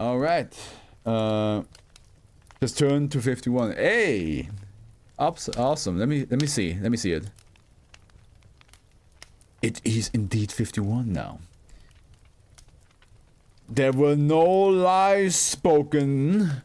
All right. Just turned to 51. Hey, awesome. Let me see. Let me see it. It is indeed 51 now. There were no lies spoken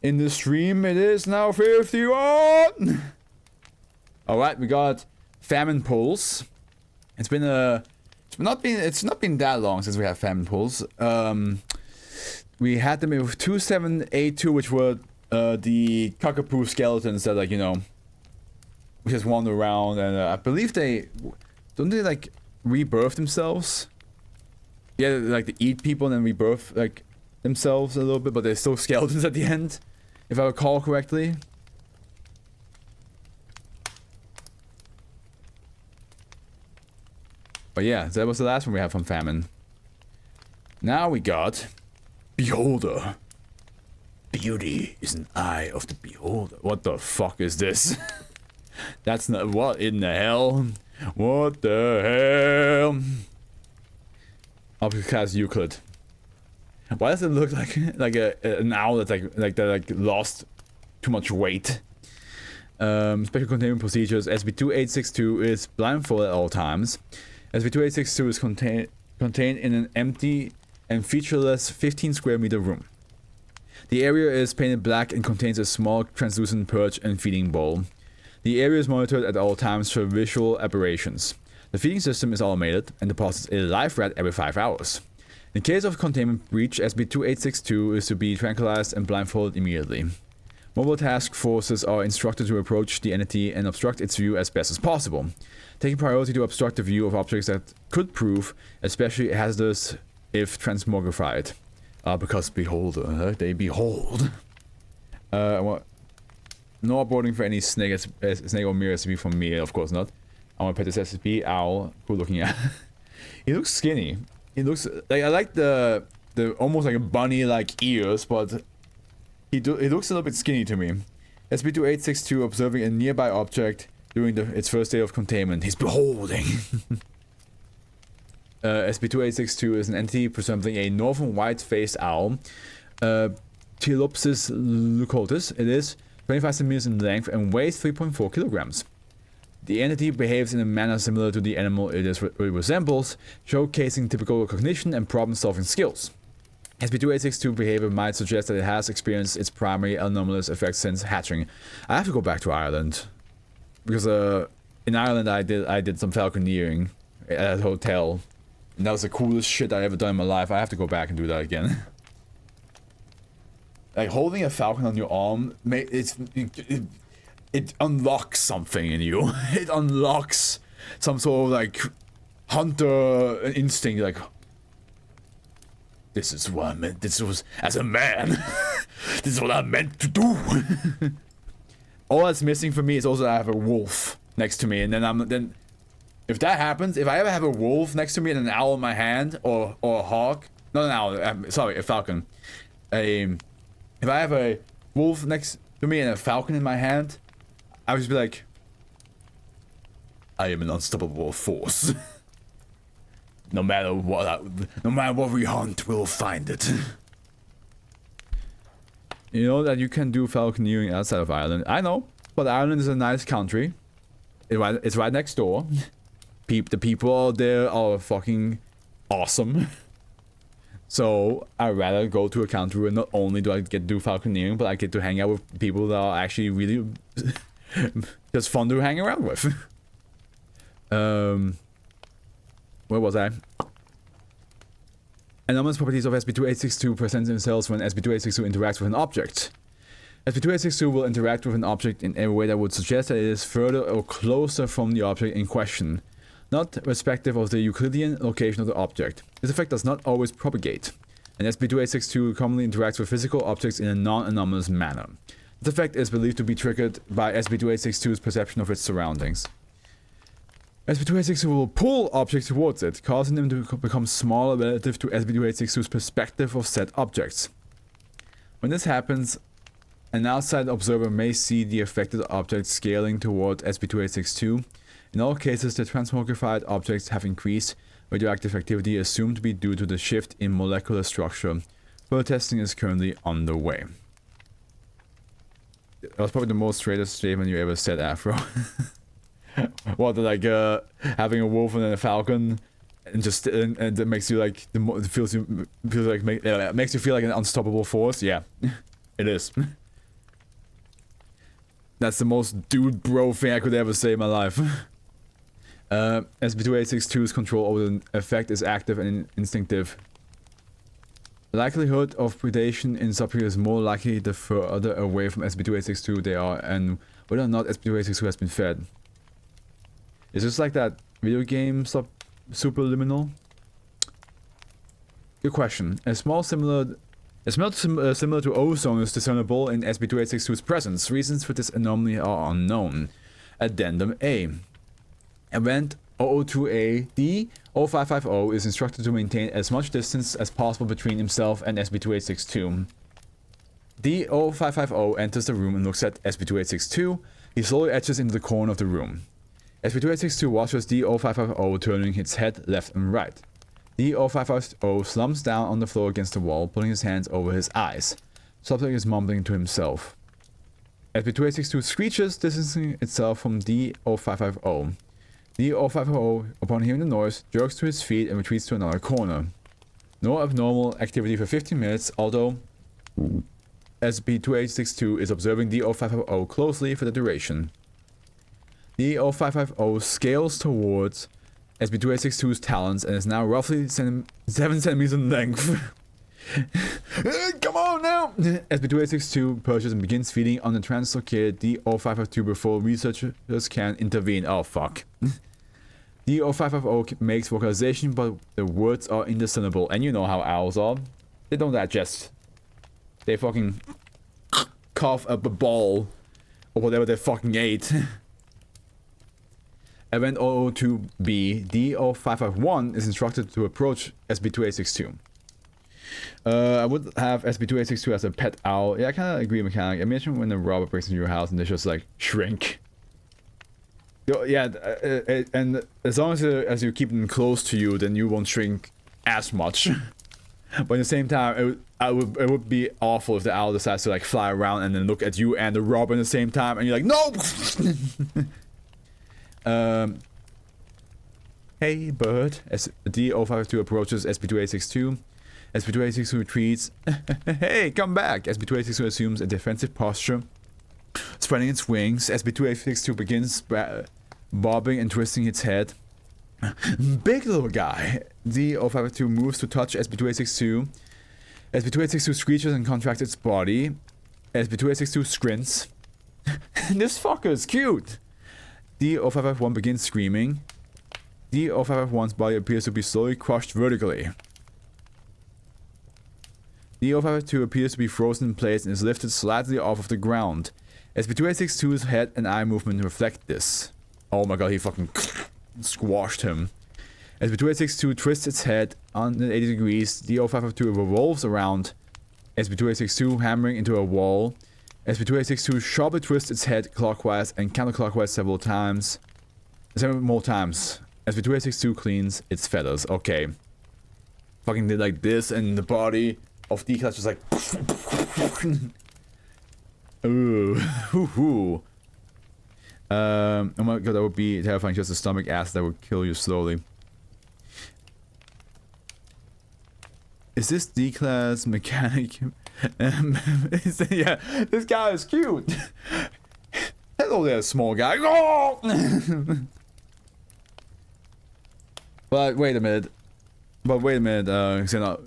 in the stream. It is now 51. All right, we got famine pulse. It's not been that long since we had famine pulse. We had them with 2782, which were the cockapoo skeletons that, like, you know, we just wander around, and I believe they like rebirth themselves. Yeah, like they eat people and then rebirth like themselves a little bit, but they're still skeletons at the end, if I recall correctly. But yeah, that was the last one we had from famine. Now we got Beholder. Beauty is an eye of the beholder. What the fuck is this? That's not... What in the hell? What the hell? Object class Euclid. Why does it look like an owl that's like lost too much weight? Special containment procedures. SCP-2862 is blindfolded at all times. SCP-2862 is contained in an empty and featureless 15 square meter room. The area is painted black and contains a small translucent perch and feeding bowl. The area is monitored at all times for visual aberrations. The feeding system is automated and deposits a live rat every 5 hours. In case of containment breach, SCP-2862 is to be tranquilized and blindfolded immediately. Mobile task forces are instructed to approach the entity and obstruct its view as best as possible, taking priority to obstruct the view of objects that could prove especially hazardous if transmogrified. Because beholder, they behold. No uploading for any snake or mirror SCP from me, of course not. I want to pet this SCP owl. Cool looking at. He looks skinny. He looks like, I like the almost like a bunny like ears, but he looks a little bit skinny to me. SCP-2862 observing a nearby object during its first day of containment. He's beholding. SCP-2862 is an entity resembling a northern white-faced owl, Telopsis leucotis. It is 25 centimeters in length and weighs 3.4 kilograms. The entity behaves in a manner similar to the animal it resembles, showcasing typical cognition and problem-solving skills. SCP-2862 behavior might suggest that it has experienced its primary anomalous effects since hatching. I have to go back to Ireland, because in Ireland I did some falconeering at a hotel. And that was the coolest shit I ever done in my life. I have to go back and do that again. Like, holding a falcon on your arm, it unlocks something in you. It unlocks some sort of, like, hunter instinct, like... This is what I meant. This was, as a man, this is what I meant to do. All that's missing for me is also that I have a wolf next to me, and then... If that happens, if I ever have a wolf next to me and an owl in my hand, or a hawk, not an owl, sorry, a falcon. If I have a wolf next to me and a falcon in my hand, I would just be like, I am an unstoppable force. No matter what we hunt, we'll find it. You know that you can do falconeering outside of Ireland. I know, but Ireland is a nice country. It's right next door. The people out there are fucking awesome. So I'd rather go to a country where not only do I get to do falconeering, but I get to hang out with people that are actually really just fun to hang around with. Where was I? Anomalous properties of SCP-2862 present themselves when SCP-2862 interacts with an object. SCP-2862 will interact with an object in a way that would suggest that it is further or closer from the object in question, not respective of the Euclidean location of the object. This effect does not always propagate, and SCP-2862 commonly interacts with physical objects in a non-anomalous manner. This effect is believed to be triggered by SCP-2862's perception of its surroundings. SCP-2862 will pull objects towards it, causing them to become smaller relative to SCP-2862's perspective of said objects. When this happens, an outside observer may see the affected object scaling toward SCP-2862. In all cases, the transmogrified objects have increased radioactive activity assumed to be due to the shift in molecular structure Further testing is currently underway. That was probably the most straightest statement you ever said, Afro. What, like having a wolf and a falcon, and just and that makes you like makes you feel like an unstoppable force. Yeah, it is. That's the most dude bro thing I could ever say in my life. SCP-2862's control over the effect is active and instinctive. The likelihood of predation in subject is more likely the further away from SCP-2862 they are, and whether or not SCP-2862 has been fed. Is this like that video game superliminal? Good question. A smell similar to ozone is discernible in SCP-2862's presence. Reasons for this anomaly are unknown. Addendum A. Event 002A D-0550 is instructed to maintain as much distance as possible between himself and SCP-2862. D-0550 enters the room and looks at SCP-2862. He slowly edges into the corner of the room. SCP-2862 watches D-0550 turning its head left and right. D-0550 slumps down on the floor against the wall, putting his hands over his eyes. Subject is mumbling to himself. SCP-2862 screeches, distancing itself from D-0550. D-0550, upon hearing the noise, jerks to his feet and retreats to another corner. No abnormal activity for 15 minutes, although SCP-2862 is observing D-0550 closely for the duration. D-0550 scales towards SCP-2862's talons and is now roughly 7 centimeters in length. Come on now! SCP-2862 perches and begins feeding on the translocated D-0552 before researchers can intervene. Oh fuck. D-0550 makes vocalization, but the words are indiscernible. And you know how owls are. They don't digest. They fucking cough up a ball or whatever they fucking ate. Event 002B D-0551 is instructed to approach SCP-2862. I would have SCP-2862 as a pet owl. Yeah, I kind of agree, mechanic. Imagine when a robber breaks into your house and they just like shrink. Yeah, and as long as you keep them close to you, then you won't shrink as much. But at the same time, it would be awful if the owl decides to like fly around and then look at you and the robber at the same time, and you're like, no. Hey, bird. As D-0552 approaches SCP-2862. SCP-2862 retreats. Hey, come back! SCP-2862 assumes a defensive posture, spreading its wings. SCP-2862 begins bobbing and twisting its head. Big little guy. D-0552 moves to touch SCP-2862. SCP-2862 screeches and contracts its body. SCP-2862 squints. This fucker is cute! D-0551 begins screaming. D-0551's body appears to be slowly crushed vertically. D-0552 appears to be frozen in place and is lifted slightly off of the ground. SCP-2862's head and eye movement reflect this. Oh my god, he fucking squashed him. SCP-2862 twists its head 180 degrees. D-0552 revolves around SCP-2862, hammering into a wall. SCP-2862 sharply twists its head clockwise and counterclockwise several more times. SCP-2862 cleans its feathers. Okay. Fucking did like this, and the body of D-Class just like... Ooh. Hoo-hoo. Oh my god, that would be terrifying. Just a stomach acid that would kill you slowly. Is this D-Class mechanic? Yeah, this guy is cute. Hello there, small guy. Oh! But wait a minute. Xena,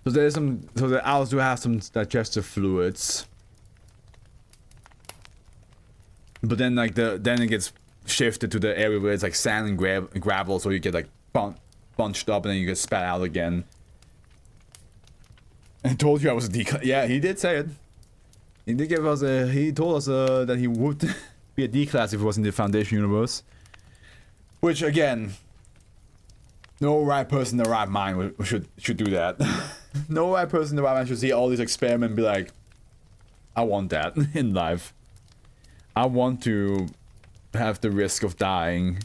So there's some. So the owls do have some digestive fluids, but then like then it gets shifted to the area where it's like sand and gravel, so you get like bunched up and then you get spat out again. I told you I was a D-class. Yeah, he did say it. He did give us a. He told us that he would be a D-class if it was in the Foundation universe. Which again, no right person in the right mind should do that. No right person in the right mind should see all these experiments and be like, I want that in life. I want to have the risk of dying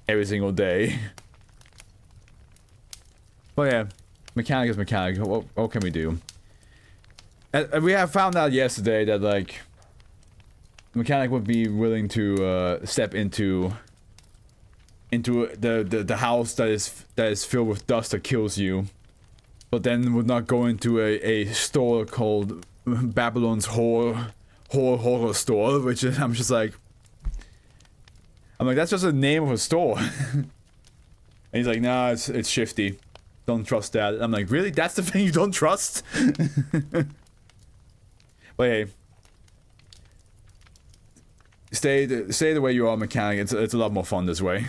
every single day. But yeah, mechanic is mechanic. What can we do? And we have found out yesterday that like mechanic would be willing to step into the house that is filled with dust that kills you, but then would not go into a store called Babylon's horror store, which is, I'm like, that's just a name of a store. And he's like, nah, it's shifty. Don't trust that. And I'm like, really? That's the thing you don't trust? But hey, stay the way you are, mechanic. It's a lot more fun this way.